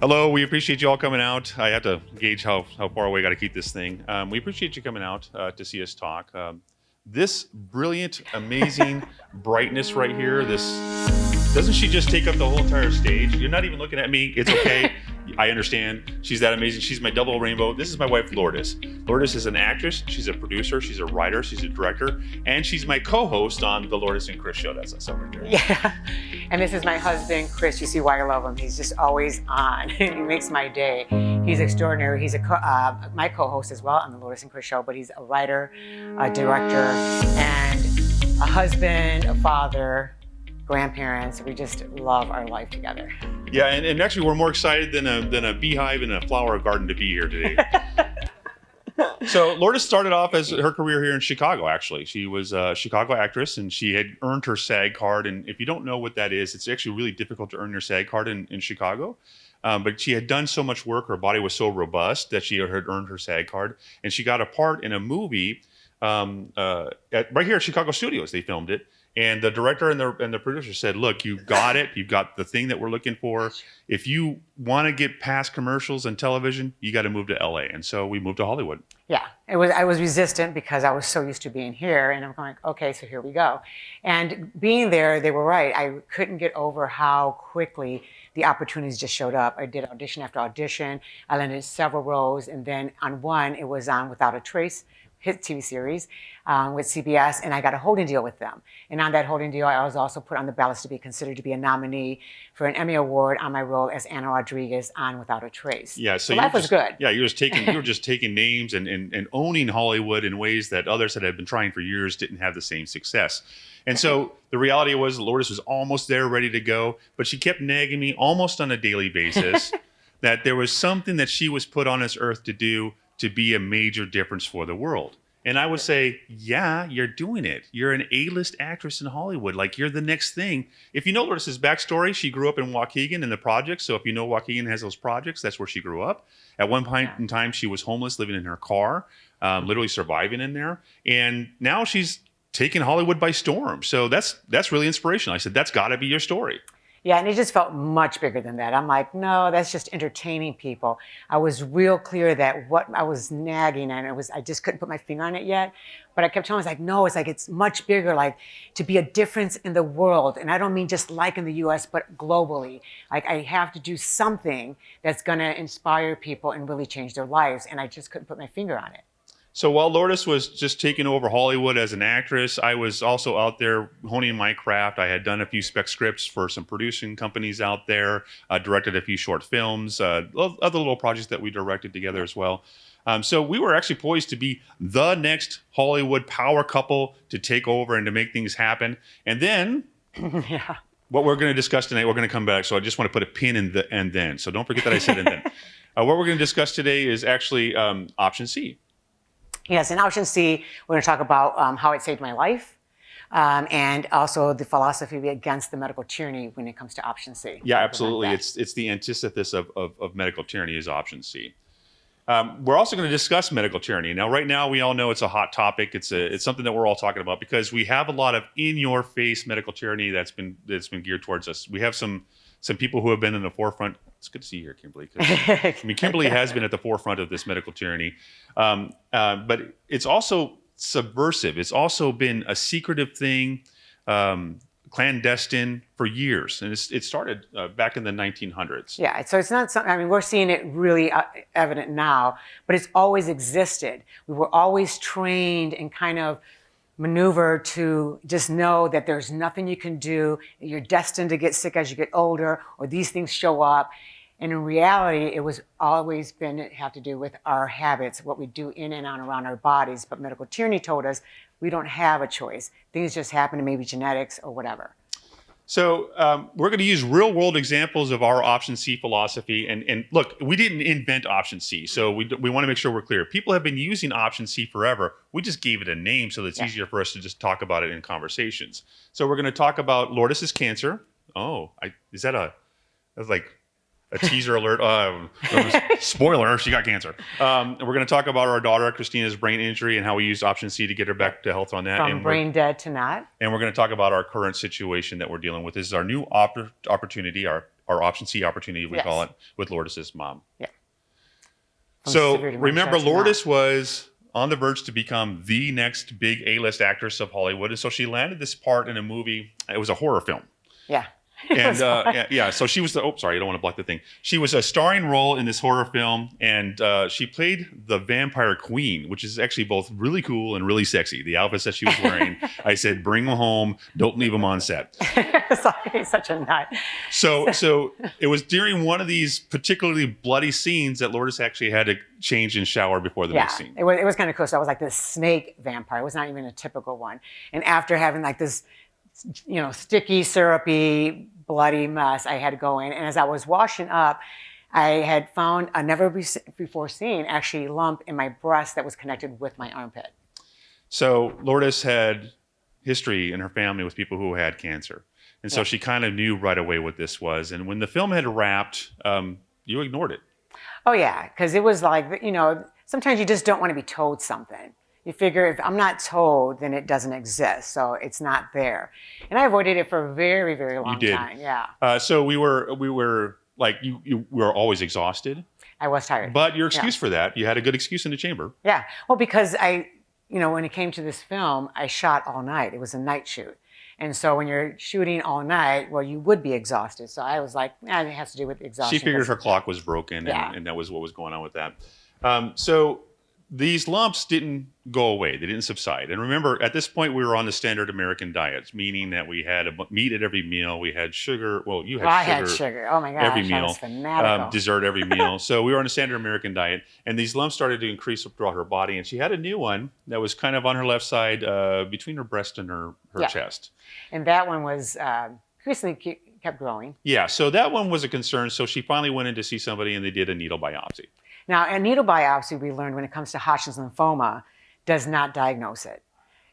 Hello, we appreciate you all coming out. I have to gauge how far away I got to keep this thing. We appreciate you coming out to see us talk. This brilliant, amazing brightness right here, doesn't she just take up the whole entire stage? You're not even looking at me. It's okay. I understand. She's that amazing. She's my double rainbow. This is my wife, Lourdes. Lourdes is an actress. She's a producer. She's a writer. She's a director. And she's my co-host on the Lourdes and Chris show. That's us over there. Yeah. And this is my husband, Chris. You see why I love him. He's just always on. He makes my day. He's extraordinary. He's my co-host as well on the Lourdes and Chris show, but he's a writer, a director, and a husband, a father, grandparents. We just love our life together. Yeah, and actually we're more excited than a beehive in a flower garden to be here today. So Lourdes started off as her career here in Chicago, actually. She was a Chicago actress, and she had earned her SAG card. And if you don't know what that is, it's actually really difficult to earn your SAG card in Chicago. But she had done so much work, her body was so robust that she had earned her SAG card. And she got a part in a movie right here at Chicago Studios. They filmed it. And the director and the producer said, look, you got it. You've got the thing that we're looking for. If you want to get past commercials and television, you got to move to LA. And so we moved to Hollywood. Yeah, I was resistant because I was so used to being here. And I'm going, okay, so here we go. And being there, they were right. I couldn't get over how quickly the opportunities just showed up. I did audition after audition. I landed several roles. And then on one, it was on Without a Trace, hit TV series with CBS, and I got a holding deal with them. And on that holding deal, I was also put on the ballot to be considered to be a nominee for an Emmy Award on my role as Anna Rodriguez on Without a Trace. Yeah, so life was good. Yeah, you were just taking names and owning Hollywood in ways that others that had been trying for years didn't have the same success. And so the reality was Lourdes was almost there, ready to go, but she kept nagging me almost on a daily basis that there was something that she was put on this earth to do to be a major difference for the world. And I would say, yeah, you're doing it. You're an A-list actress in Hollywood. Like, you're the next thing. If you know Lourdes' backstory, she grew up in Waukegan in the projects. So if you know Waukegan has those projects, that's where she grew up. At one point in time, she was homeless, living in her car, literally surviving in there. And now she's taking Hollywood by storm. So that's really inspirational. I said, that's got to be your story. Yeah, and it just felt much bigger than that. I'm like, no, that's just entertaining people. I was real clear that what I was nagging and I just couldn't put my finger on it yet. But I kept telling myself, no, it's much bigger, like to be a difference in the world. And I don't mean just like in the US, but globally. Like, I have to do something that's gonna inspire people and really change their lives. And I just couldn't put my finger on it. So while Lourdes was just taking over Hollywood as an actress, I was also out there honing my craft. I had done a few spec scripts for some producing companies out there, directed a few short films, other little projects that we directed together as well. So we were actually poised to be the next Hollywood power couple to take over and to make things happen. And then Yeah. what we're going to discuss tonight, we're going to come back. So I just want to put a pin in the and then. So don't forget that I said and then. What we're going to discuss today is actually option C. Yes, in option C, we're going to talk about how it saved my life, and also the philosophy against the medical tyranny when it comes to option C. Yeah, absolutely. It's the antithesis of medical tyranny is option C. We're also going to discuss medical tyranny. Now, right now, we all know it's a hot topic. It's something that we're all talking about because we have a lot of in-your-face medical tyranny that's been geared towards us. We have some people who have been in the forefront. It's good to see you here, Kimberly. I mean, Kimberly has been at the forefront of this medical tyranny, but it's also subversive. It's also been a secretive thing, clandestine for years, and it started back in the 1900s. Yeah, so it's not something. I mean, we're seeing it really evident now, but it's always existed. We were always trained and kind of maneuver to just know that there's nothing you can do. You're destined to get sick as you get older, or these things show up. And in reality, it was always have to do with our habits, what we do in and on around our bodies. But medical tyranny told us we don't have a choice. Things just happen, to maybe genetics or whatever. So we're going to use real world examples of our option C philosophy. And look, we didn't invent option C. So we want to make sure we're clear. People have been using option C forever. We just gave it a name so that it's easier for us to just talk about it in conversations. So we're going to talk about Lourdes' cancer. Oh, that's like a teaser alert. Spoiler, she got cancer. We're going to talk about our daughter, Christina's brain injury and how we used option C to get her back to health on that. From brain dead to not. And we're going to talk about our current situation that we're dealing with. This is our new opportunity, our our option C opportunity, we Yes. call it, with Lourdes' mom. Yeah. So Severe dementia remember, to not. Lourdes was on the verge to become the next big A-list actress of Hollywood. And so she landed this part in a movie. It was a horror film. Yeah. And so she was sorry, I don't want to block the thing. She was a starring role in this horror film, and she played the vampire queen, which is actually both really cool and really sexy. The outfits that she was wearing, I said, bring them home, don't leave them on set. Sorry, such a nut. So it was during one of these particularly bloody scenes that Lourdes actually had to change and shower before the next scene. It was kind of cool. So I was like this snake vampire. It was not even a typical one. And after having like this, sticky, syrupy, bloody mess, I had to go in. And as I was washing up, I had found a never before seen actually lump in my breast that was connected with my armpit. So Lourdes had history in her family with people who had cancer. And so she kind of knew right away what this was. And when the film had wrapped, you ignored it. Oh, yeah, because it was like, sometimes you just don't want to be told something. You figure if I'm not told, then it doesn't exist. So it's not there. And I avoided it for a very, very long time. Yeah. So we were like, you were always exhausted. I was tired. But your excuse for that, you had a good excuse in the chamber. Yeah. Well, because when it came to this film, I shot all night. It was a night shoot. And so when you're shooting all night, well, you would be exhausted. So I was like, it has to do with exhaustion. She figured her clock was broken, and that was what was going on with that. So these lumps didn't go away. They didn't subside. And remember, at this point, we were on the standard American diet, meaning that we had meat at every meal. We had sugar. Well, you had sugar. I had sugar. Oh, my gosh. Every meal. I was fanatical. Dessert every meal. So we were on a standard American diet. And these lumps started to increase throughout her body. And she had a new one that was kind of on her left side between her breast and her chest. And that one was recently kept growing. Yeah. So that one was a concern. So she finally went in to see somebody, and they did a needle biopsy. Now, a needle biopsy, we learned when it comes to Hodgkin's lymphoma, does not diagnose it.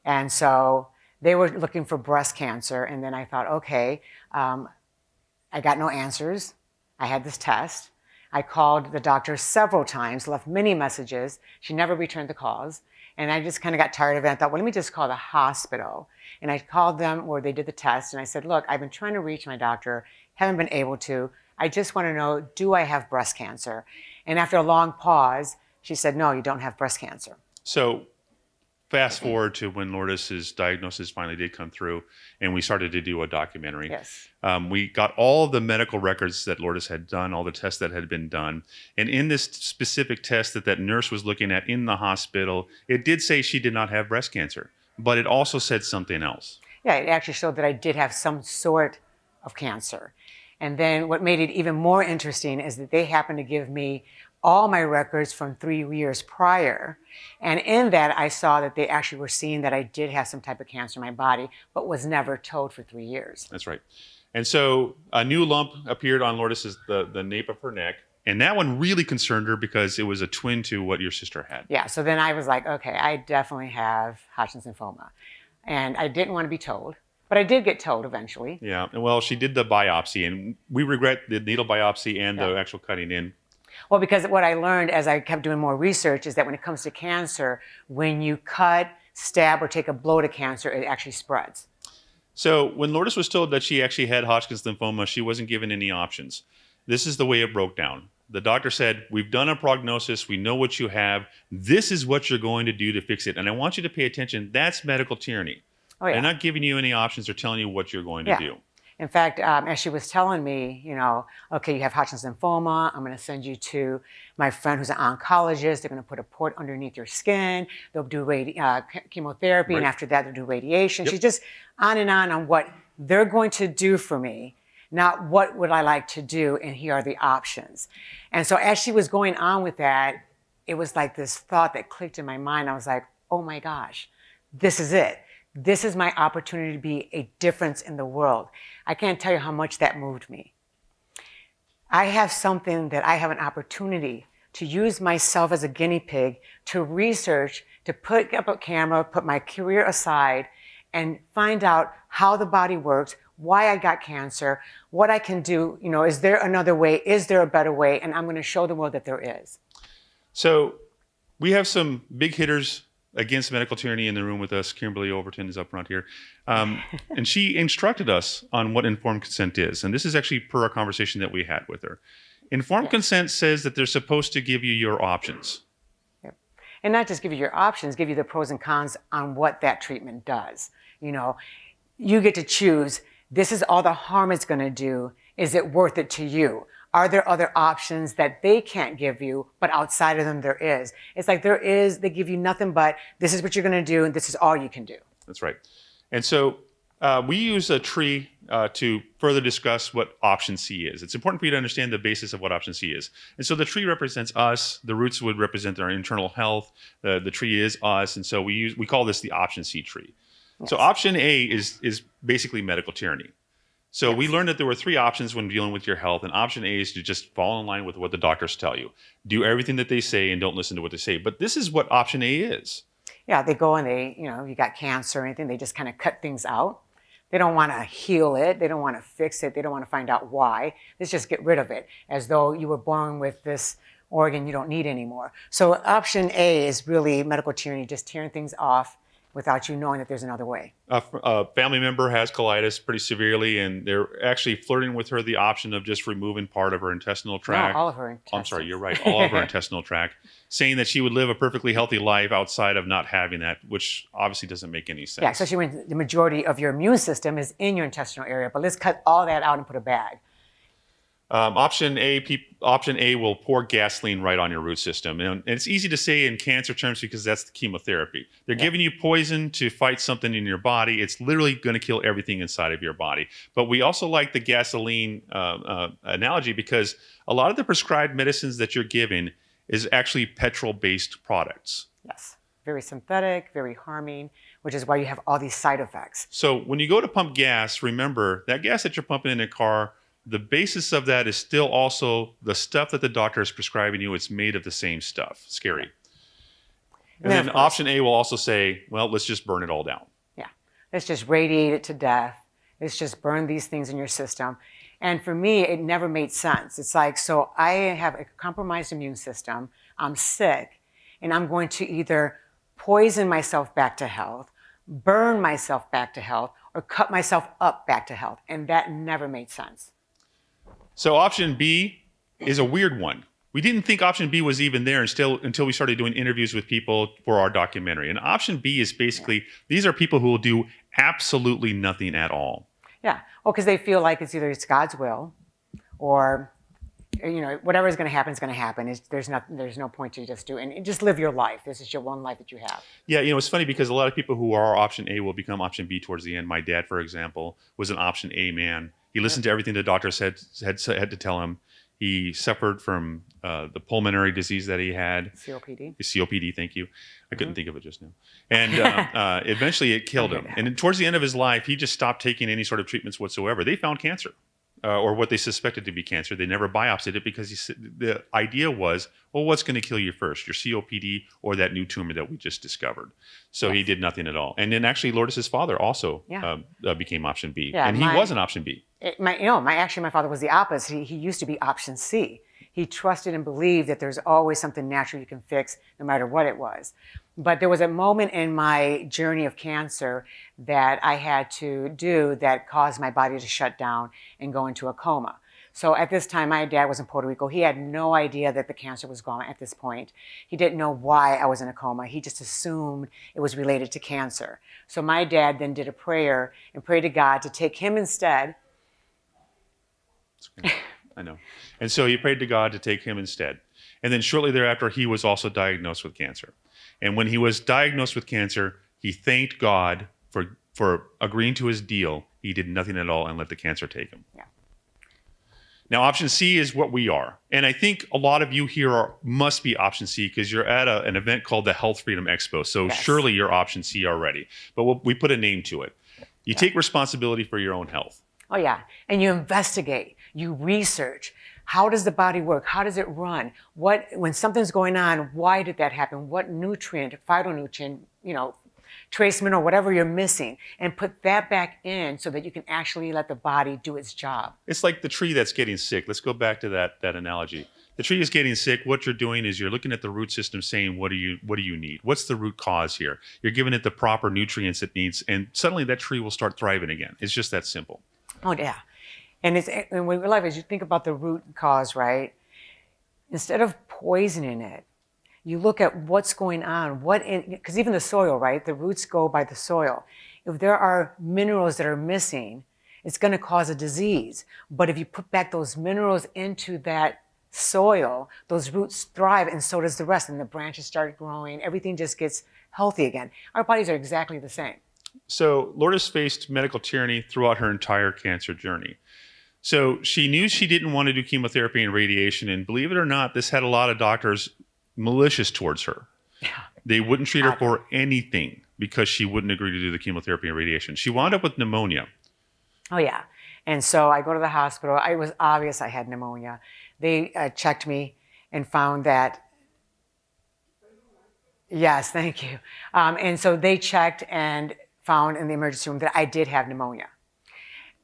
And so they were looking for breast cancer. And then I thought, okay, I got no answers. I had this test. I called the doctor several times, left many messages. She never returned the calls. And I just kind of got tired of it. I thought, well, let me just call the hospital. And I called them where they did the test. And I said, look, I've been trying to reach my doctor, haven't been able to. I just want to know, do I have breast cancer? And after a long pause, she said, no, you don't have breast cancer. So fast forward to when Lourdes' diagnosis finally did come through, and we started to do a documentary. Yes. We got all of the medical records that Lourdes had done, all the tests that had been done. And in this specific test that nurse was looking at in the hospital, it did say she did not have breast cancer, but it also said something else. Yeah, it actually showed that I did have some sort of cancer. And then what made it even more interesting is that they happened to give me all my records from 3 years prior. And in that, I saw that they actually were seeing that I did have some type of cancer in my body, but was never told for 3 years. That's right. And so a new lump appeared on Lourdes' the nape of her neck. And that one really concerned her because it was a twin to what your sister had. Yeah, so then I was like, okay, I definitely have Hodgkin's lymphoma. And I didn't want to be told. But I did get told eventually. Yeah. Well, she did the biopsy, and we regret the needle biopsy and the actual cutting in. Well, because what I learned as I kept doing more research is that when it comes to cancer, when you cut, stab, or take a blow to cancer, it actually spreads. So when Lourdes was told that she actually had Hodgkin's lymphoma, she wasn't given any options. This is the way it broke down. The doctor said, we've done a prognosis. We know what you have. This is what you're going to do to fix it. And I want you to pay attention. That's medical tyranny. Oh, yeah. They're not giving you any options or telling you what you're going to do. In fact, as she was telling me, okay, you have Hodgkin's lymphoma. I'm going to send you to my friend who's an oncologist. They're going to put a port underneath your skin. They'll do chemotherapy, and after that, they'll do radiation. She's just on and on what they're going to do for me, not what would I like to do, and here are the options. And so as she was going on with that, it was like this thought that clicked in my mind. I was like, oh my gosh, this is it. This is my opportunity to be a difference in the world. I can't tell you how much that moved me. I have something that I have an opportunity to use myself as a guinea pig to research, to put up a camera, put my career aside, and find out how the body works, why I got cancer, what I can do. Is there another way? Is there a better way? And I'm going to show the world that there is. So we have some big hitters against medical tyranny in the room with us. Kimberly Overton is up front here. And she instructed us on what informed consent is. And this is actually per our conversation that we had with her. Informed consent says that they're supposed to give you your options. Yep. And not just give you your options, give you the pros and cons on what that treatment does. You know, you get to choose, this is all the harm it's going to do. Is it worth it to you? Are there other options that they can't give you, but outside of them there is? It's like they give you nothing but this is what you're going to do and this is all you can do. That's right. And so we use a tree to further discuss what option C is. It's important for you to understand the basis of what option C is. And so the tree represents us. The roots would represent our internal health. The tree is us. And so we call this the option C tree. Yes. So option A is basically medical tyranny. So we learned that there were 3 options when dealing with your health, and option A is to just fall in line with what the doctors tell you. Do everything that they say and don't listen to what they say. But this is what option A is. Yeah, they go and you got cancer or anything, they just kind of cut things out. They don't want to heal it. They don't want to fix it. They don't want to find out why. Let's just get rid of it, as though you were born with this organ you don't need anymore. So option A is really medical tyranny, just tearing things off without you knowing that there's another way. A family member has colitis pretty severely, and they're actually flirting with her the option of just removing part of her intestinal tract. No, all of her intestines. I'm sorry, you're right, all of her intestinal tract, saying that she would live a perfectly healthy life outside of not having that, which obviously doesn't make any sense. Yeah, especially when the majority of your immune system is in your intestinal area. But let's cut all that out and put a bag. Option A will pour gasoline right on your root system. And it's easy to say in cancer terms because that's the chemotherapy. They're giving you poison to fight something in your body. It's literally going to kill everything inside of your body. But we also like the gasoline analogy because a lot of the prescribed medicines that you're given is actually petrol-based products. Yes, very synthetic, very harming, which is why you have all these side effects. So when you go to pump gas, remember that gas that you're pumping in a car, the basis of that is still also the stuff that the doctor is prescribing you. It's made of the same stuff. Scary. And then option A will also say, well, let's just burn it all down. Yeah. Let's just radiate it to death. Let's just burn these things in your system. And for me, it never made sense. It's like, so I have a compromised immune system. I'm sick. And I'm going to either poison myself back to health, burn myself back to health, or cut myself up back to health. And that never made sense. So option B is a weird one. We didn't think option B was even there until we started doing interviews with people for our documentary. And option B is basically, these are people who will do absolutely nothing at all. Yeah, well, because they feel like it's God's will, or whatever is going to happen is going to happen. There's no point to just do and just live your life. This is your one life that you have. Yeah, it's funny because a lot of people who are option A will become option B towards the end. My dad, for example, was an option A man. He listened to everything the doctors had to tell him. He suffered from the pulmonary disease that he had. COPD. COPD, thank you. I couldn't think of it just now. And eventually it killed him. And towards the end of his life, he just stopped taking any sort of treatments whatsoever. They found cancer. Or what they suspected to be cancer. They never biopsied it because the idea was, well, what's going to kill you first, your COPD or that new tumor that we just discovered? So he did nothing at all. And then actually Lourdes' father also became option B. Yeah, and he was an option B. My father was the opposite. He used to be option C. He trusted and believed that there's always something natural you can fix no matter what it was. But there was a moment in my journey of cancer that I had to do that caused my body to shut down and go into a coma. So at this time, my dad was in Puerto Rico. He had no idea that the cancer was gone at this point. He didn't know why I was in a coma. He just assumed it was related to cancer. So my dad then did a prayer and prayed to God to take him instead. I know. And so he prayed to God to take him instead. And then shortly thereafter, he was also diagnosed with cancer. And when he was diagnosed with cancer, he thanked God for agreeing to his deal. He did nothing at all and let the cancer take him. Yeah. Now, option C is what we are. And I think a lot of you here must be option C because you're at an event called the Health Freedom Expo. So surely you're option C already. But we put a name to it. You take responsibility for your own health. Oh, yeah. And you investigate. You research. How does the body work? How does it run? When something's going on, why did that happen? What nutrient, phytonutrient, trace mineral, whatever you're missing, and put that back in so that you can actually let the body do its job. It's like the tree that's getting sick. Let's go back to that analogy. the tree is getting sick. What you're doing is you're looking at the root system saying, what do you need? What's the root cause here? You're giving it the proper nutrients it needs, and suddenly that tree will start thriving again. It's just that simple. Oh, yeah. And when we live, as you think about the root cause, right? Instead of poisoning it, you look at what's going on, because even the soil, right? The roots go by the soil. If there are minerals that are missing, it's going to cause a disease. But if you put back those minerals into that soil, those roots thrive, and so does the rest. And the branches start growing. Everything just gets healthy again. Our bodies are exactly the same. So Lourdes faced medical tyranny throughout her entire cancer journey. So she knew she didn't want to do chemotherapy and radiation. And believe it or not, this had a lot of doctors malicious towards her. Yeah. They wouldn't treat her for anything because she wouldn't agree to do the chemotherapy and radiation. She wound up with pneumonia. Oh, yeah. And so I go to the hospital. It was obvious I had pneumonia. They checked me and found that, yes, thank you. And so they checked and found in the emergency room that I did have pneumonia.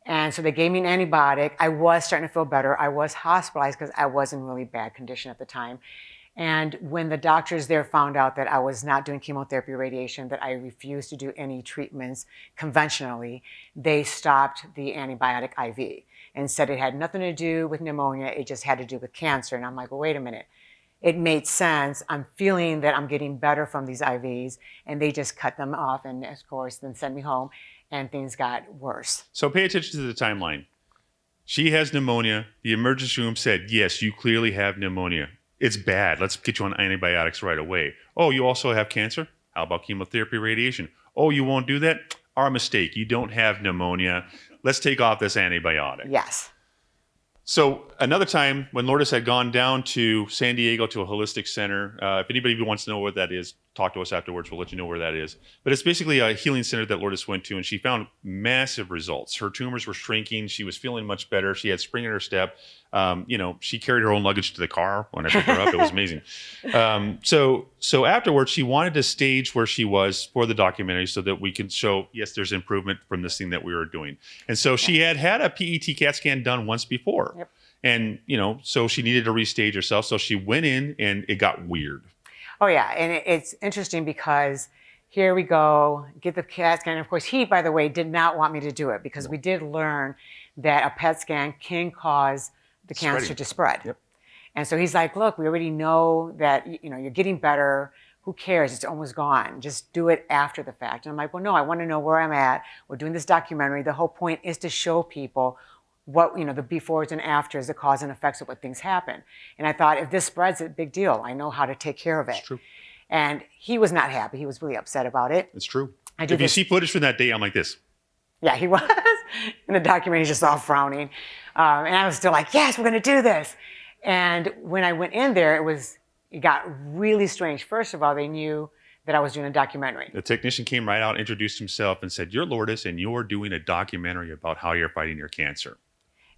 And so they gave me an antibiotic. I was starting to feel better. I was hospitalized because I was in really bad condition at the time. And when the doctors there found out that I was not doing chemotherapy or radiation, that I refused to do any treatments conventionally, they stopped the antibiotic IV and said it had nothing to do with pneumonia, it just had to do with cancer. And I'm like, well, wait a minute. It made sense. I'm feeling that I'm getting better from these IVs, and they just cut them off and, of course, then sent me home, and things got worse. So pay attention to the timeline. She has pneumonia. The emergency room said, yes, you clearly have pneumonia. It's bad. Let's get you on antibiotics right away. Oh, you also have cancer? How about chemotherapy, radiation? Oh, you won't do that? Our mistake. You don't have pneumonia. Let's take off this antibiotic. Yes. So another time when Lourdes had gone down to San Diego to a holistic center, if anybody wants to know what that is, talk to us afterwards. We'll let you know where that is. But it's basically a healing center that Lourdes went to, and she found massive results. Her tumors were shrinking. She was feeling much better. She had spring in her step. She carried her own luggage to the car when I picked her up. It was amazing. So afterwards, she wanted to stage where she was for the documentary so that we can show, yes, there's improvement from this thing that we were doing. And so she had a PET CAT scan done once before. Yep. And, so she needed to restage herself. So she went in and it got weird. Oh, yeah. And it's interesting because here we go, get the CAT scan. Of course, he, by the way, did not want me to do it because we did learn that a PET scan can cause the cancer to spread. Yep. And so he's like, look, we already know that, you're getting better. Who cares? It's almost gone. Just do it after the fact. And I'm like, well, no, I want to know where I'm at. We're doing this documentary. The whole point is to show people what, the befores and afters, the cause and effects of what things happen. And I thought, if this spreads, it's a big deal. I know how to take care of it. It's true. And he was not happy. He was really upset about it. It's true. If you see footage from that day, I'm like this. Yeah, he was. In the documentary, he's just all frowning. And I was still like, yes, we're going to do this. And when I went in there, it got really strange. First of all, they knew that I was doing a documentary. The technician came right out, introduced himself, and said, you're Lourdes, and you're doing a documentary about how you're fighting your cancer.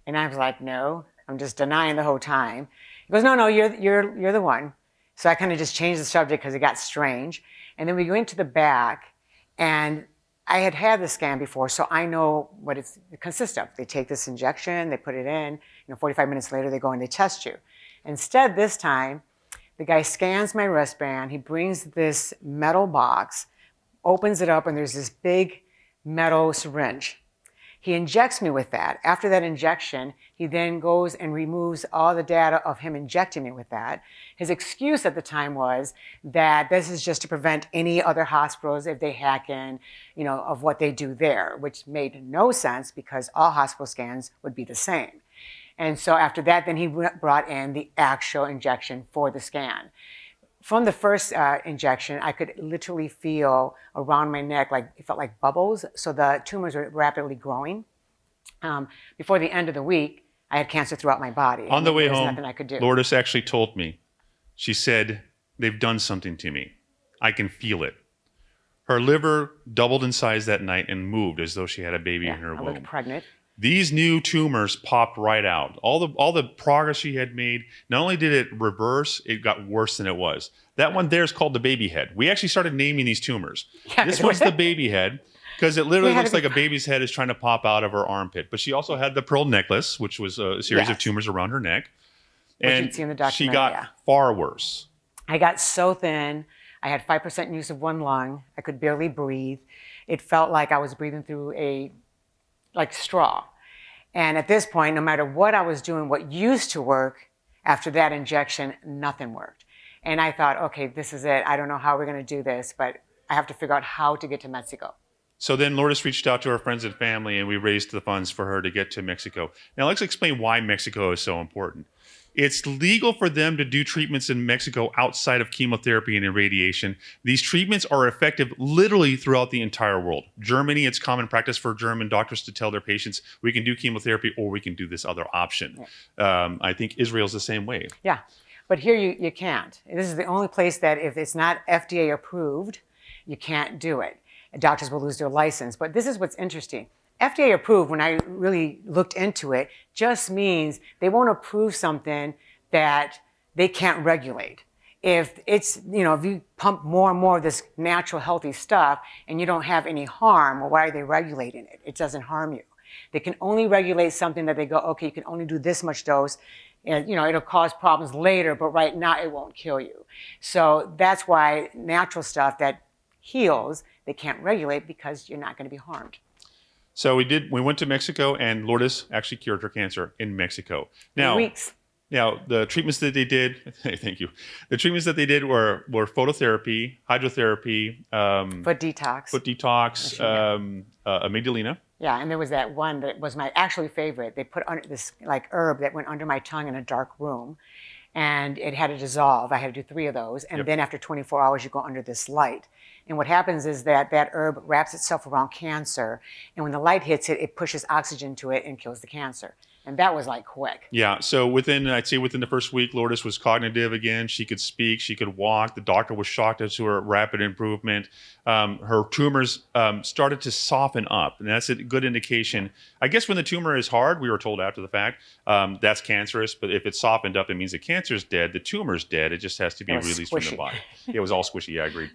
And I was like, no, I'm just denying the whole time. He goes, no, you're the one. So I kind of just changed the subject because it got strange. And then we go into the back, and I had the scan before, so I know what it consists of. They take this injection, they put it in, 45 minutes later they go and they test you. Instead, this time, the guy scans my wristband, he brings this metal box, opens it up, and there's this big metal syringe. He injects me with that. After that injection, he then goes and removes all the data of him injecting me with that. His excuse at the time was that this is just to prevent any other hospitals, if they hack in, of what they do there, which made no sense because all hospital scans would be the same. And so after that, then he brought in the actual injection for the scan. From the first injection, I could literally feel around my neck, it felt like bubbles. So the tumors were rapidly growing. Before the end of the week, I had cancer throughout my body. On the way home, nothing I could do. Lourdes actually told me, she said, they've done something to me. I can feel it. Her liver doubled in size that night and moved as though she had a baby in her womb. I looked pregnant. These new tumors popped right out. All the progress she had made, not only did it reverse, it got worse than it was. That one there is called the baby head. We actually started naming these tumors. Yeah, this one's the baby head because it literally looks like a baby's head is trying to pop out of her armpit. But she also had the pearl necklace, which was a series of tumors around her neck. And you'd see in the she documentary, got yeah. far worse. I got so thin. I had 5% use of one lung. I could barely breathe. It felt like I was breathing through like straw. And at this point, no matter what I was doing, what used to work, after that injection, nothing worked. And I thought, okay, this is it. I don't know how we're going to do this, but I have to figure out how to get to Mexico. So then Lourdes reached out to her friends and family, and we raised the funds for her to get to Mexico. Now let's explain why Mexico is so important. It's legal for them to do treatments in Mexico outside of chemotherapy and irradiation. These treatments are effective literally throughout the entire world. Germany, it's common practice for German doctors to tell their patients, we can do chemotherapy or we can do this other option. Yeah. I think Israel's the same way. Yeah, but here you can't. This is the only place that if it's not FDA approved, you can't do it. Doctors will lose their license. But this is what's interesting. FDA approved, when I really looked into it, just means they won't approve something that they can't regulate. If it's, if you pump more and more of this natural healthy stuff and you don't have any harm, well, why are they regulating it? It doesn't harm you. They can only regulate something that they go, okay, you can only do this much dose. And, it'll cause problems later, but right now it won't kill you. So that's why natural stuff that heals, they can't regulate because you're not going to be harmed. So we went to Mexico, and Lourdes actually cured her cancer in Mexico. Now, weeks. Now, the treatments that they did, thank you. The treatments that they did were phototherapy, hydrotherapy, foot detox, amygdalina. Yeah, and there was that one that was my actually favorite. They put under this like herb that went under my tongue in a dark room, and it had to dissolve. I had to do 3 of those, and then after 24 hours, you go under this light. And what happens is that herb wraps itself around cancer, and when the light hits it, it pushes oxygen to it and kills the cancer. And that was like quick. Yeah, so within the first week, Lourdes was cognitive again. She could speak, she could walk. The doctor was shocked as to her rapid improvement. Her tumors started to soften up, and that's a good indication. I guess when the tumor is hard, we were told after the fact, that's cancerous. But if it's softened up, it means the cancer's dead, the tumor's dead. It just has to be released from the body. It was all squishy, yeah, I agreed.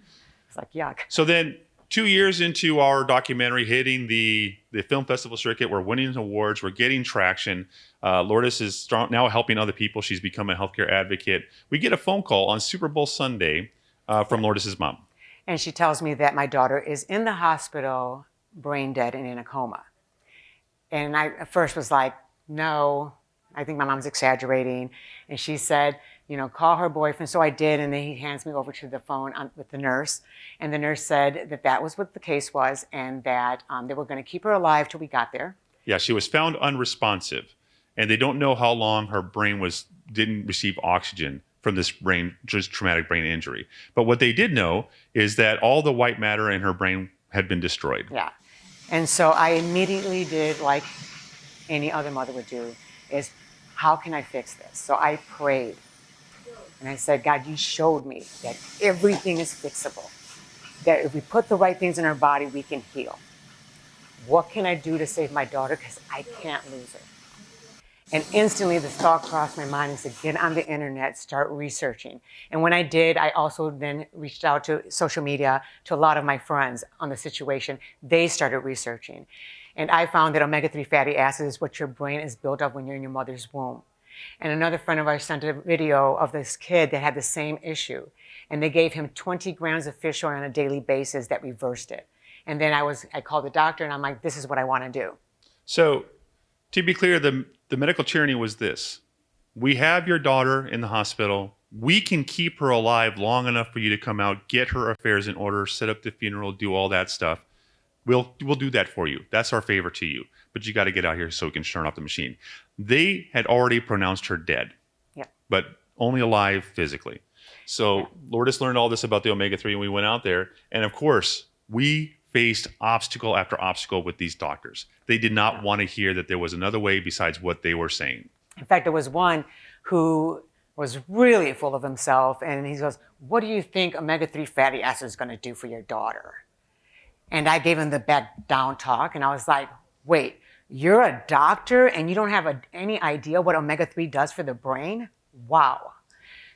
It's like, yuck. So then 2 years into our documentary, hitting the film festival circuit, we're winning awards, we're getting traction. Lourdes is now helping other people. She's become a healthcare advocate. We get a phone call on Super Bowl Sunday from Lourdes' mom. And she tells me that my daughter is in the hospital, brain dead and in a coma. And I at first was like, no, I think my mom's exaggerating. And she said, call her boyfriend. So I did, and then he hands me over to the phone with the nurse. And the nurse said that was what the case was, and that they were going to keep her alive till we got there. Yeah, she was found unresponsive, and they don't know how long her brain didn't receive oxygen from this traumatic brain injury. But what they did know is that all the white matter in her brain had been destroyed. Yeah. And so I immediately did like any other mother would do, is how can I fix this? So I prayed. And I said, God, you showed me that everything is fixable. That if we put the right things in our body, we can heal. What can I do to save my daughter? Because I can't lose her. And instantly the thought crossed my mind and said, get on the internet, start researching. And when I did, I also then reached out to social media, to a lot of my friends on the situation. They started researching. And I found that omega-3 fatty acids is what your brain is built of when you're in your mother's womb. And another friend of ours sent a video of this kid that had the same issue. And they gave him 20 grams of fish oil on a daily basis that reversed it. And then I called the doctor, and I'm like, this is what I want to do. So to be clear, the medical tyranny was this. We have your daughter in the hospital. We can keep her alive long enough for you to come out, get her affairs in order, set up the funeral, do all that stuff. We'll do that for you. That's our favor to you. But you got to get out here so we can turn off the machine. They had already pronounced her dead, but only alive physically. So Lourdes learned all this about the omega-3, and we went out there. And of course, we faced obstacle after obstacle with these doctors. They did not want to hear that there was another way besides what they were saying. In fact, there was one who was really full of himself, and he goes, what do you think omega-3 fatty acid is going to do for your daughter? And I gave him the back down talk, and I was like, wait, you're a doctor and you don't have any idea what omega-3 does for the brain? Wow.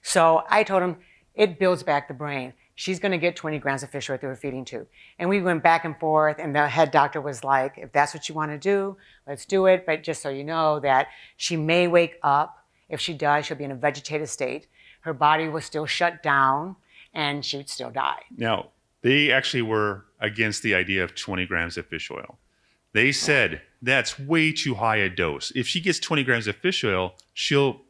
So I told him, it builds back the brain. She's going to get 20 grams of fish oil through her feeding tube. And we went back and forth, and the head doctor was like, if that's what you want to do, let's do it. But just so you know that she may wake up If she does, she'll be in a vegetative state. Her body will still shut down, and she would still die. Now, they actually were against the idea of 20 grams of fish oil. They said that's way too high a dose. If she gets 20 grams of fish oil, she'll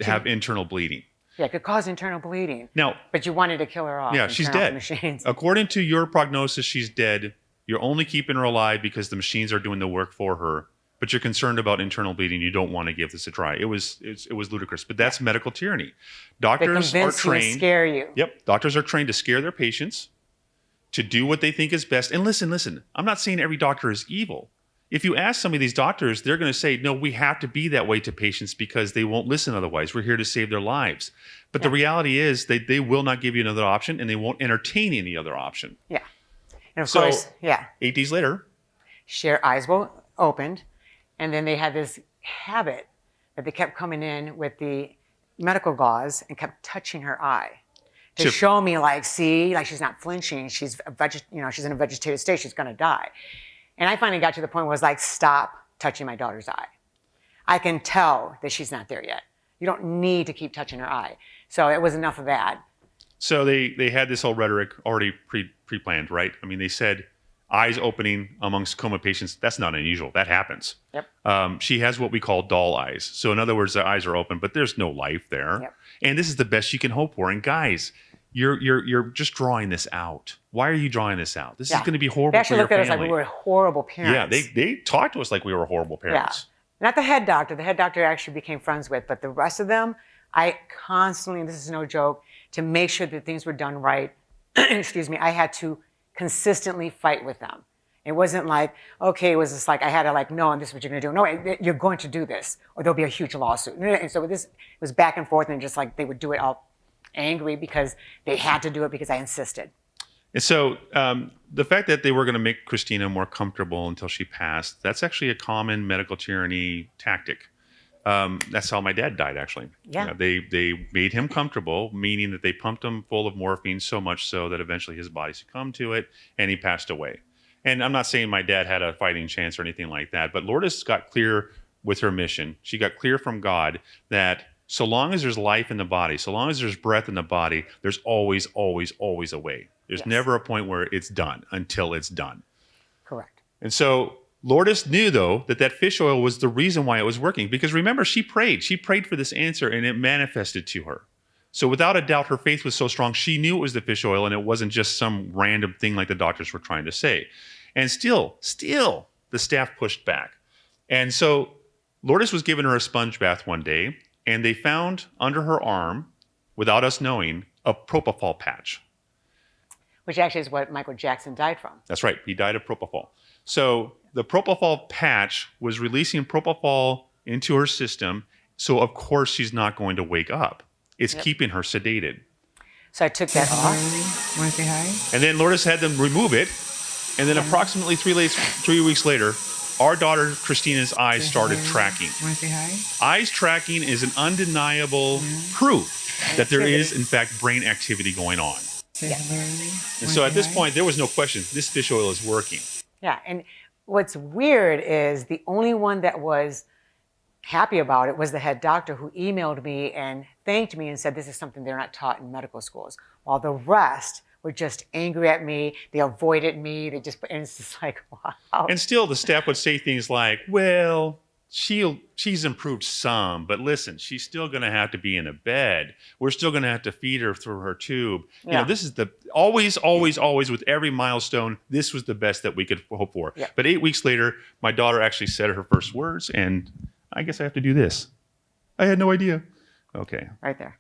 have internal bleeding. Yeah, it could cause internal bleeding. Now, but you wanted to kill her off. yeah, she's dead. Machines. According to your prognosis, she's dead. You're only keeping her alive because the machines are doing the work for her. But you're concerned about internal bleeding. You don't want to give this a try. It was ludicrous. But that's medical tyranny. Doctors are trained to scare you. Yep, doctors are trained to scare their patients, to do what they think is best. And listen. I'm not saying every doctor is evil. If you ask some of these doctors, they're going to say, no, we have to be that way to patients because they won't listen otherwise. We're here to save their lives. But the reality is they will not give you another option, and they won't entertain any other option. Yeah. And of course, 8 days later. Her eyes were opened, and then they had this habit that they kept coming in with the medical gauze and kept touching her eye to show me, like, see, like she's not flinching. She's she's in a vegetative state. She's going to die. And I finally got to the point where I was like, stop touching my daughter's eye. I can tell that she's not there yet. You don't need to keep touching her eye. So it was enough of that. So they had this whole rhetoric already pre-planned, right? I mean, they said eyes opening amongst coma patients. That's not unusual. That happens. Yep. She has what we call doll eyes. So in other words, the eyes are open, but there's no life there. Yep. And this is the best you can hope for. And guys, you're just drawing this out. Why are you drawing this out? This is going to be horrible. They actually for looked your at us like we were horrible parents. Yeah, they talked to us like we were horrible parents. Yeah. Not the head doctor. The head doctor I actually became friends with, but the rest of them, I constantly, and this is no joke, to make sure that things were done right, excuse me, I had to consistently fight with them. It wasn't like, okay, it was just like I had to like, no, and this is what you're going to do. No, you're going to do this, or there'll be a huge lawsuit. And so this was back and forth, and just like they would do it all angry because they had to do it because I insisted. And so the fact that they were going to make Christina more comfortable until she passed, that's actually a common medical tyranny tactic. That's how my dad died, actually. Yeah. They made him comfortable, meaning that they pumped him full of morphine so much so that eventually his body succumbed to it and he passed away. And I'm not saying my dad had a fighting chance or anything like that, but Lourdes got clear with her mission. She got clear from God that so long as there's life in the body, so long as there's breath in the body, there's always, always, always a way. There's never a point where it's done until it's done. Correct. And so Lourdes knew, though, that fish oil was the reason why it was working. Because remember, she prayed. She prayed for this answer, and it manifested to her. So without a doubt, her faith was so strong, she knew it was the fish oil, and it wasn't just some random thing like the doctors were trying to say. And still, the staff pushed back. And so Lourdes was giving her a sponge bath one day, and they found under her arm, without us knowing, a propofol patch. Which actually is what Michael Jackson died from. That's right. He died of propofol. So the propofol patch was releasing propofol into her system. So, of course, she's not going to wake up. It's keeping her sedated. So I took that off. Want to say hi? And then Lourdes had them remove it. And then approximately 3 weeks later, our daughter Christina's eyes started tracking. Want to say hi? Eyes tracking is an undeniable proof that there is, in fact, brain activity going on. And so at this point, there was no question. This fish oil is working. Yeah, and what's weird is the only one that was happy about it was the head doctor, who emailed me and thanked me and said this is something they're not taught in medical schools, while the rest were just angry at me. They avoided me. And it's just like, wow. And still the staff would say things like, well, she's improved some, but listen, she's still going to have to be in a bed. We're still going to have to feed her through her tube. You know, this is always with every milestone, this was the best that we could hope for. Yeah. But 8 weeks later, my daughter actually said her first words, and I guess I have to do this. I had no idea. Okay. Right there.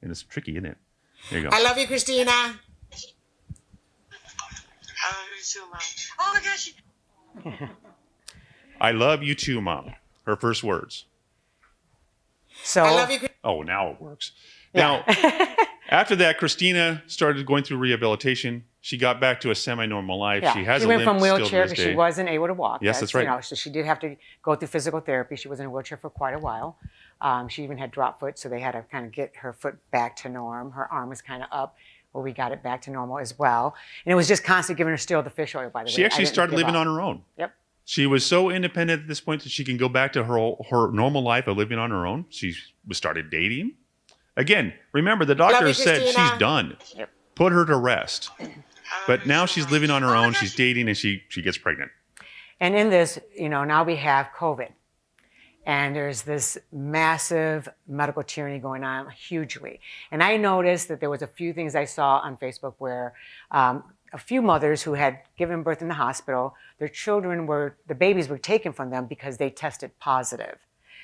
And it's tricky, isn't it? There you go. I love you, Christina. I love you too, Mom. Oh my gosh. I love you too, Mom. Her first words. So I love you. Oh, now it works. Now, after that, Christina started going through rehabilitation. She got back to a semi-normal life. Yeah. She has she a went limp from still wheelchair to this because she day. wasn't able to walk. Yes, that's right. You know, so she did have to go through physical therapy. She was in a wheelchair for quite a while. She even had drop foot, so they had to kind of get her foot back to norm. Her arm was kind of up, where we got it back to normal as well. And it was just constant giving her still the fish oil, by the way. She actually started living on her own. Yep. She was so independent at this point that she can go back to her normal life of living on her own. She started dating. Again, remember, the doctor said she's done. Yep. Put her to rest. But now she's living on her own. She's dating, and she gets pregnant. And in this, now we have COVID. And there's this massive medical tyranny going on hugely. And I noticed that there was a few things I saw on Facebook where a few mothers who had given birth in the hospital, the babies were taken from them because they tested positive.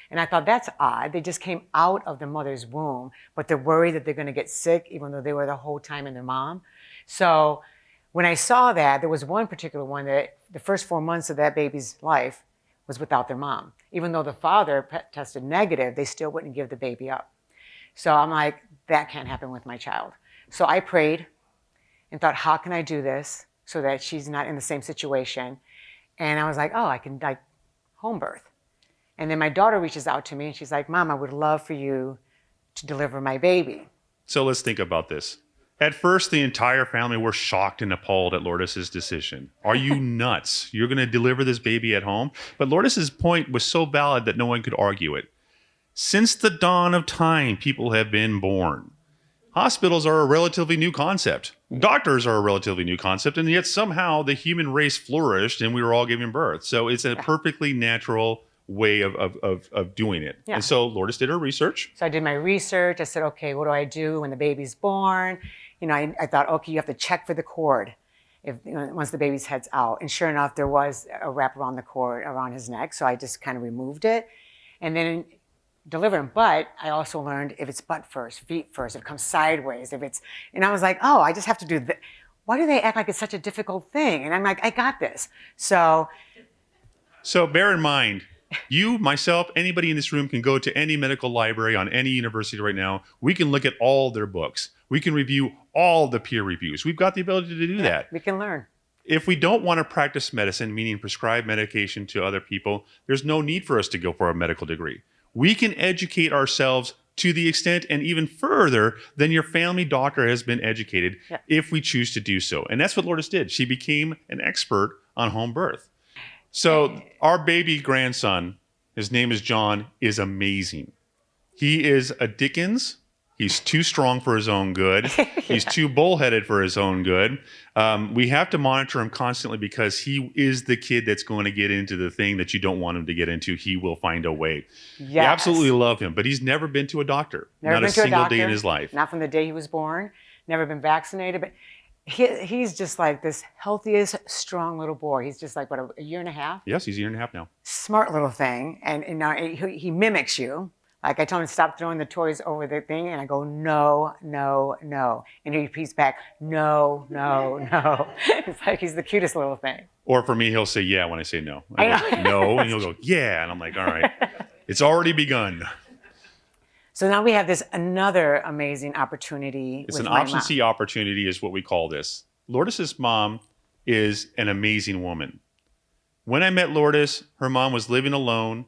And I thought, that's odd. They just came out of the mother's womb, but they're worried that they're going to get sick, even though they were the whole time in their mom. So when I saw that, there was one particular one that the first 4 months of that baby's life was without their mom. Even though the father tested negative, they still wouldn't give the baby up. So I'm like, that can't happen with my child. So I prayed and thought, how can I do this so that she's not in the same situation? And I was like, oh, I can home birth. And then my daughter reaches out to me and she's like, Mom, I would love for you to deliver my baby. So let's think about this. At first, the entire family were shocked and appalled at Lourdes' decision. Are you nuts? You're going to deliver this baby at home? But Lourdes' point was so valid that no one could argue it. Since the dawn of time, people have been born. Hospitals are a relatively new concept. Doctors are a relatively new concept, and yet somehow the human race flourished and we were all giving birth. So it's a perfectly natural way of doing it. Yeah. And so Lourdes did her research. So I did my research. I said, okay, what do I do when the baby's born? I thought, okay, you have to check for the cord once the baby's head's out. And sure enough, there was a wrap around the cord around his neck. So I just kind of removed it and then delivered him. But I also learned if it's butt first, feet first, if it comes sideways, and I was like, oh, I just have to do that. Why do they act like it's such a difficult thing? And I'm like, I got this. So bear in mind, you, myself, anybody in this room can go to any medical library on any university right now. We can look at all their books. We can review all the peer reviews. We've got the ability to do that. We can learn. If we don't want to practice medicine, meaning prescribe medication to other people, there's no need for us to go for a medical degree. We can educate ourselves to the extent and even further than your family doctor has been educated if we choose to do so. And that's what Lourdes did. She became an expert on home birth. So our baby grandson, his name is John, is amazing. He is a Dickens. He's too strong for his own good. He's too bullheaded for his own good. We have to monitor him constantly because he is the kid that's going to get into the thing that you don't want him to get into. He will find a way. Yes. You absolutely love him, but he's never been to a doctor. Not a single day in his life. Not from the day he was born. Never been vaccinated. But he's just like this healthiest, strong little boy. He's just like, what, a year and a half? Yes, he's a year and a half now. Smart little thing. And now he mimics you. Like I told him to stop throwing the toys over the thing, and I go, no, no, no. And he repeats back, no, no, no. It's like he's the cutest little thing. Or for me, he'll say yeah when I say no. I go, no, and he'll go, yeah. And I'm like, all right, it's already begun. So now we have this another amazing opportunity. It's an option C opportunity is what we call this. Lourdes' mom is an amazing woman. When I met Lourdes, her mom was living alone.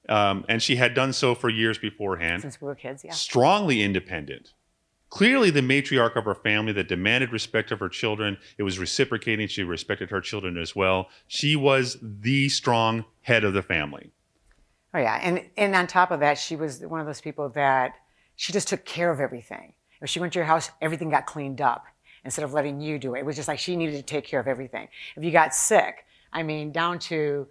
And she had done so for years beforehand. Since we were kids, yeah. Strongly independent. Clearly the matriarch of her family that demanded respect of her children. It was reciprocating. She respected her children as well. She was the strong head of the family. Oh, yeah. And on top of that, she was one of those people that she just took care of everything. If she went to your house, everything got cleaned up instead of letting you do it. It was just like she needed to take care of everything. If you got sick, down to...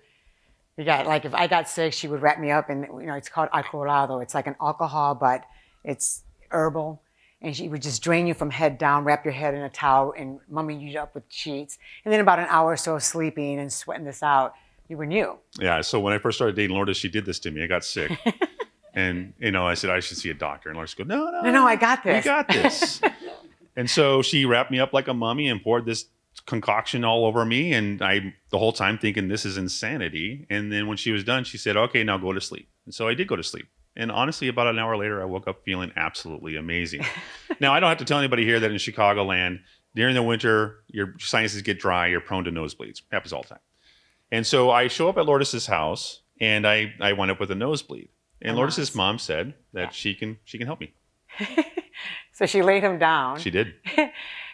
if I got sick, she would wrap me up in, it's called alcoholado. It's like an alcohol, but it's herbal. And she would just drain you from head down, wrap your head in a towel, and mummy you up with sheets. And then about an hour or so of sleeping and sweating this out, you were new. Yeah, so when I first started dating Lourdes, she did this to me. I got sick. And, I said, I should see a doctor. And Lourdes goes, no, I got this. You got this. And so she wrapped me up like a mummy and poured this concoction all over me, and I the whole time thinking this is insanity. And then when she was done, she said, okay, now go to sleep. And so I did go to sleep. And honestly, about an hour later, I woke up feeling absolutely amazing. Now, I don't have to tell anybody here that in Chicagoland, during the winter, your sinuses get dry, you're prone to nosebleeds. Happens all the time. And so I show up at Lourdes' house, and I wind up with a nosebleed. And Lourdes' mom said that she can help me. So she laid him down. She did.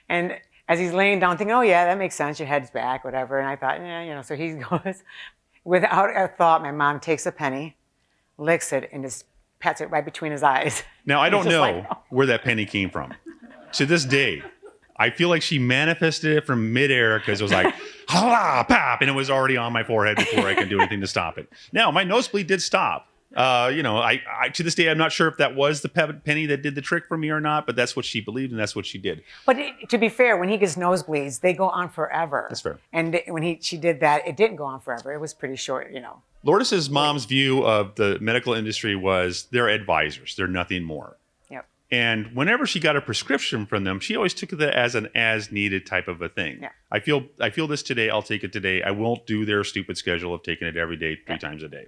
And as he's laying down, thinking, oh, yeah, that makes sense. Your head's back, whatever. And I thought, so he goes, Without a thought, my mom takes a penny, licks it, and just pats it right between his eyes. Now, I don't Just know like, oh. where that penny came from. To this day, I feel like she manifested it from midair because it was like, ha, pop, and it was already on my forehead before I could do anything to stop it. Now, my nosebleed did stop. I to this day, I'm not sure if that was the penny that did the trick for me or not, but that's what she believed and that's what she did. But to be fair, when he gets nosebleeds, they go on forever. That's fair. And when she did that, it didn't go on forever. It was pretty short, Lourdes' mom's view of the medical industry was they're advisors. They're nothing more. Yep. And whenever she got a prescription from them, she always took it as an as-needed type of a thing. Yeah. I feel this today, I'll take it today. I won't do their stupid schedule of taking it every day, 3 times a day.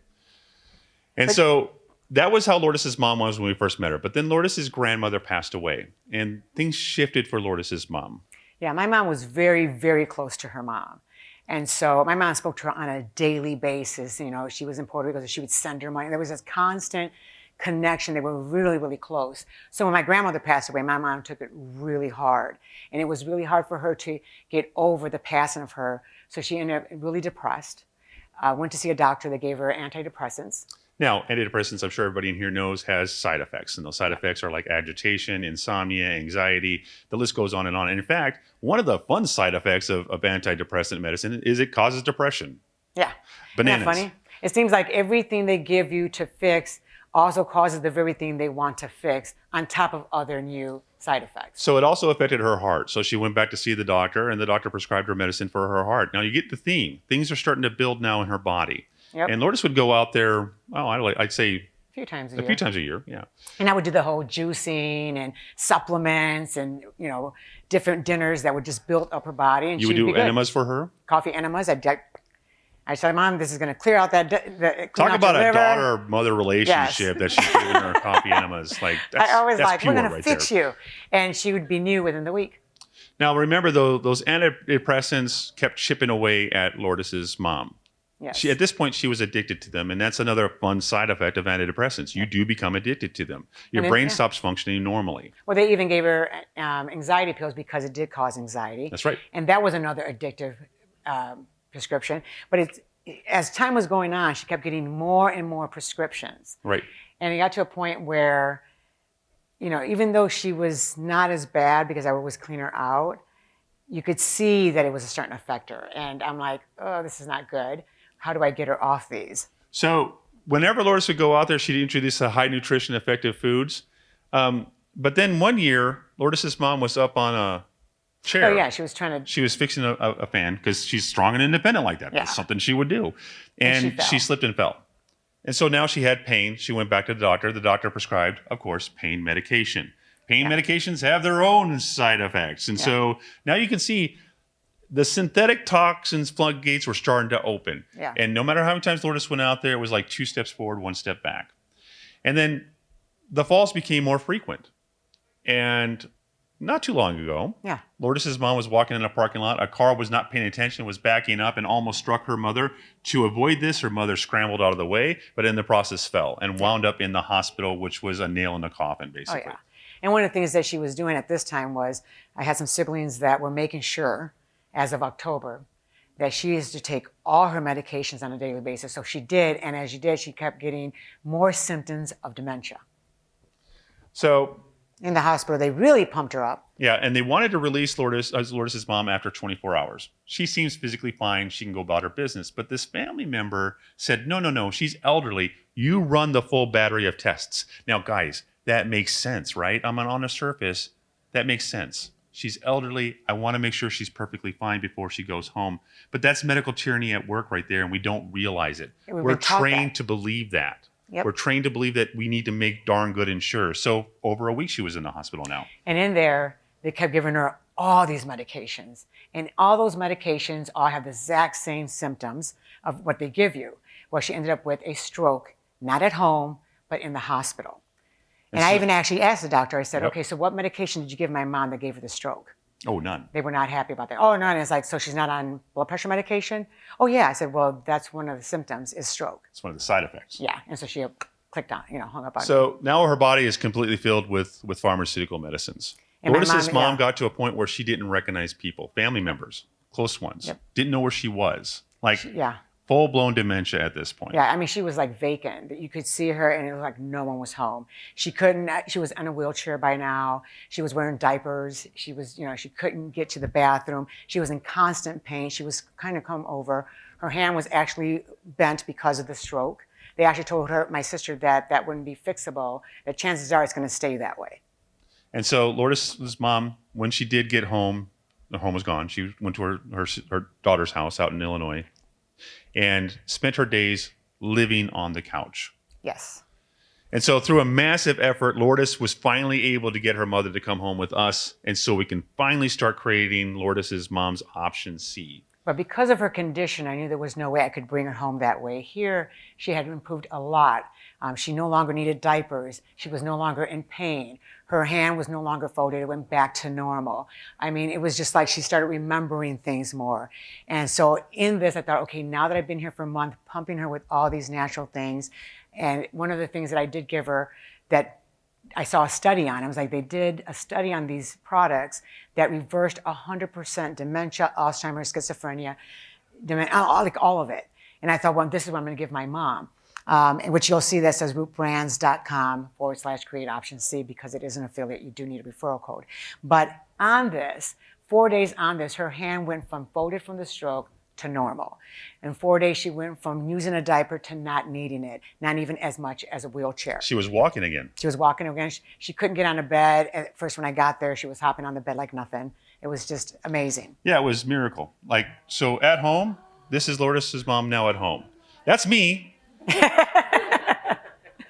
And so that was how Lourdes' mom was when we first met her. But then Lourdes' grandmother passed away, and things shifted for Lourdes' mom. Yeah, my mom was very, very close to her mom. And so my mom spoke to her on a daily basis. She was in Puerto Rico, so she would send her money. There was this constant connection. They were really, really close. So when my grandmother passed away, my mom took it really hard. And it was really hard for her to get over the passing of her. So she ended up really depressed. Went to see a doctor that gave her antidepressants. Now, antidepressants, I'm sure everybody in here knows, has side effects. And those side effects are like agitation, insomnia, anxiety. The list goes on and on. And in fact, one of the fun side effects of antidepressant medicine is it causes depression. Yeah. Bananas. Isn't that funny? It seems like everything they give you to fix also causes the very thing they want to fix on top of other new side effects. So it also affected her heart. So she went back to see the doctor, and the doctor prescribed her medicine for her heart. Now, you get the theme. Things are starting to build now in her body. Yep. And Lourdes would go out there, I'd say A few times a year, yeah. And I would do the whole juicing and supplements and, different dinners that would just build up her body. And You would do enemas for her? Coffee enemas. I said, Mom, this is going to clear out that. Talk about a liver. daughter-mother relationship that she's giving her coffee enemas. Like, I always that's we're pure going to right fix there. you. And she would be new within the week. Now, remember, though, those antidepressants kept chipping away at Lourdes' mom. Yes. At this point, she was addicted to them, and that's another fun side effect of antidepressants. You do become addicted to them. Your brain stops functioning normally. Well, they even gave her anxiety pills because it did cause anxiety. That's right. And that was another addictive prescription. But as time was going on, she kept getting more and more prescriptions. Right. And it got to a point where, even though she was not as bad because I would always clean her out, you could see that it was starting to affect her. And I'm like, oh, this is not good. How do I get her off these? So whenever Lourdes would go out there, she'd introduce high nutrition, effective foods. But then one year, Lourdes' mom was up on a chair. Oh, yeah, she was trying to... She was fixing a fan because she's strong and independent like that. Yeah. That's something she would do. And she slipped and fell. And so now she had pain. She went back to the doctor. The doctor prescribed, of course, pain medication. Pain medications have their own side effects. And so now you can see the synthetic toxins floodgates were starting to open. Yeah. And no matter how many times Lourdes went out there, it was like 2 steps forward, 1 step back. And then the falls became more frequent. And not too long ago, Lourdes' mom was walking in a parking lot. A car was not paying attention, was backing up, and almost struck her mother. To avoid this, her mother scrambled out of the way, but in the process fell and wound up in the hospital, which was a nail in the coffin, basically. Oh, yeah. And one of the things that she was doing at this time was I had some siblings that were making sure, as of October, that she is to take all her medications on a daily basis. So she did, and as she did, she kept getting more symptoms of dementia. So in the hospital, they really pumped her up. Yeah, and they wanted to release Lourdes' mom after 24 hours. She seems physically fine. She can go about her business. But this family member said, no, she's elderly. You run the full battery of tests. Now, guys, that makes sense, right? On the surface, that makes sense. She's elderly. I want to make sure she's perfectly fine before she goes home. But that's medical tyranny at work right there, and we don't realize it. We're trained to believe that. Yep. We're trained to believe that we need to make darn good and sure. So over a week, she was in the hospital now. And in there, they kept giving her all these medications. And all those medications all have the exact same symptoms of what they give you. Well, she ended up with a stroke, not at home, but in the hospital. And I even actually asked the doctor, I said, okay, so what medication did you give my mom that gave her the stroke? Oh, none. They were not happy about that. Oh, none. It's like, so she's not on blood pressure medication? Oh, yeah. I said, well, that's one of the symptoms is stroke. It's one of the side effects. Yeah. And so she clicked on, hung up on So now her body is completely filled with pharmaceutical medicines. And Lourdes' mom got to a point where she didn't recognize people, family members, close ones, didn't know where she was. Like full-blown dementia at this point. Yeah, I mean, she was like vacant. You could see her and it was like no one was home. She was in a wheelchair by now. She was wearing diapers. She was, she couldn't get to the bathroom. She was in constant pain. She was kind of come over. Her hand was actually bent because of the stroke. They actually told my sister, that wouldn't be fixable, that chances are it's going to stay that way. And so Lourdes' mom, when she did get home, the home was gone. She went to her daughter's house out in Illinois and spent her days living on the couch. Yes. And so through a massive effort, Lourdes was finally able to get her mother to come home with us. And so we can finally start creating Lourdes' mom's option C. But because of her condition, I knew there was no way I could bring her home that way. Here, she had improved a lot. She no longer needed diapers. She was no longer in pain. Her hand was no longer folded. It went back to normal. I mean, it was just like she started remembering things more. And so in this, I thought, okay, now that I've been here for a month, pumping her with all these natural things. And one of the things that I did give her that I saw a study on, I was like, they did a study on these products that reversed 100% dementia, Alzheimer's, schizophrenia, like all of it. And I thought, well, this is what I'm going to give my mom. Which you'll see that says rootbrands.com/create option C, because it is an affiliate. You do need a referral code. But on this, 4 days on this, her hand went from folded from the stroke to normal. In 4 days, she went from using a diaper to not needing it, not even as much as a wheelchair. She was walking again. She was walking again. She couldn't get on a bed. At first, when I got there, she was hopping on the bed like nothing. It was just amazing. Yeah, it was a miracle. Like, so at home, this is Lourdes' mom now at home. That's me.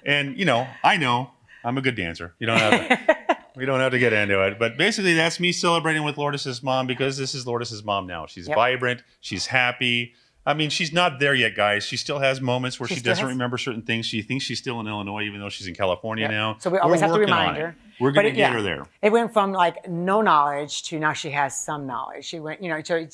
And I know I'm a good dancer. We don't have to get into it. But basically, that's me celebrating with Lourdes' mom, because this is Lourdes' mom now. She's vibrant. She's happy. I mean, she's not there yet, guys. She still has moments where she doesn't remember certain things. She thinks she's still in Illinois, even though she's in California now. So we always have to remind her. We're going to get her there. It went from like no knowledge to now she has some knowledge. She went, so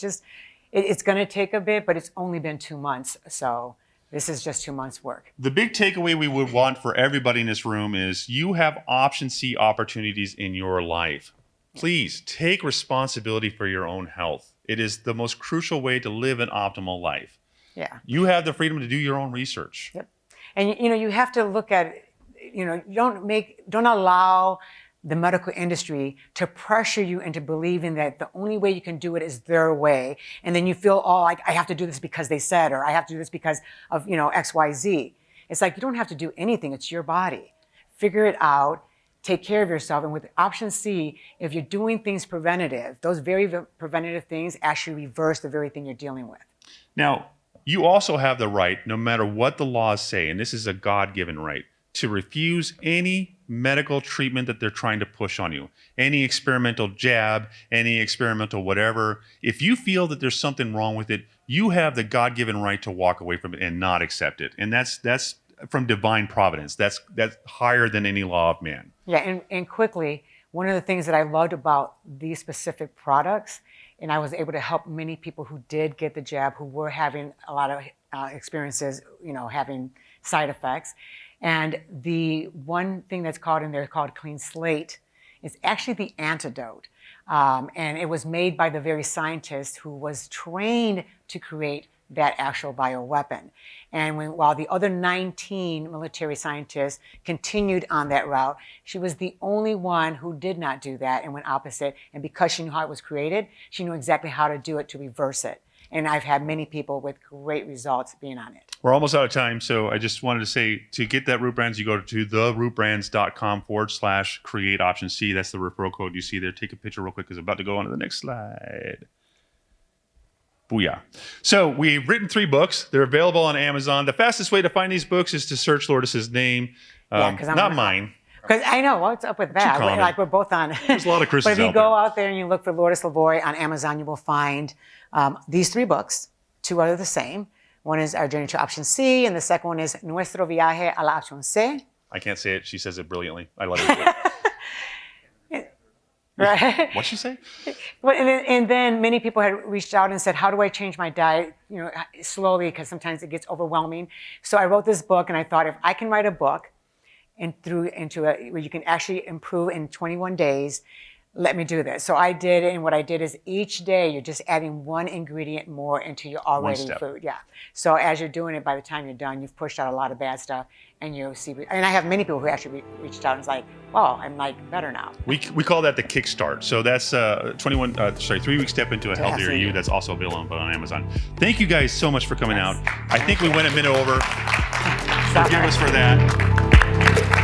it's going to take a bit, but it's only been 2 months. So this is just 2 months' work. The big takeaway we would want for everybody in this room is you have option C opportunities in your life. Please take responsibility for your own health. It is the most crucial way to live an optimal life. Yeah. You have the freedom to do your own research. Yep. And you have to look at, don't allow the medical industry to pressure you into believing that the only way you can do it is their way. And then you feel, like I have to do this because they said, or I have to do this because of, X, Y, Z. It's like, you don't have to do anything. It's your body. Figure it out. Take care of yourself. And with option C, if you're doing things preventative, those very preventative things actually reverse the very thing you're dealing with. Now, you also have the right, no matter what the laws say, and this is a God-given right, to refuse any medical treatment that they're trying to push on you. Any experimental jab, any experimental whatever. If you feel that there's something wrong with it, you have the God-given right to walk away from it and not accept it. And that's from divine providence. That's higher than any law of man. Yeah, and quickly, one of the things that I loved about these specific products, and I was able to help many people who did get the jab, who were having a lot of experiences, having side effects. And the one thing that's called in there called Clean Slate is actually the antidote. And it was made by the very scientist who was trained to create that actual bioweapon. And while the other 19 military scientists continued on that route, she was the only one who did not do that and went opposite. And because she knew how it was created, she knew exactly how to do it to reverse it. And I've had many people with great results being on it. We're almost out of time, so I just wanted to say, to get that Root Brands, you go to therootbrands.com/create option C. That's the referral code you see there. Take a picture real quick because I'm about to go on to the next slide. Booyah. So we've written 3 books. They're available on Amazon. The fastest way to find these books is to search Lourdes' name, not mine. Because I know, what's up with that? We're both on. There's a lot of Chris's But if you out go there. out there and you look for Lourdes Lavoy on Amazon, you will find these 3 books. 2 are the same. One is Our Journey to Option C, and the second one is Nuestro Viaje a la Opción C. I can't say it. She says it brilliantly. I love it. Right? What'd she say? Well, and then many people had reached out and said, how do I change my diet, slowly, because sometimes it gets overwhelming. So I wrote this book, and I thought, if I can write a book where you can actually improve in 21 days, let me do this. So I did, and what I did is each day you're just adding one ingredient more into your already step. food. Yeah. So as you're doing it, by the time you're done, you've pushed out a lot of bad stuff, and you'll see. And I have many people who actually reached out and was like, "Wow, I'm like better now." We call that the kickstart. So that's 3-week step into a healthier Absolutely. you. That's also available on Amazon. Thank you guys so much for coming out. I think we went a minute over. Forgive us for that.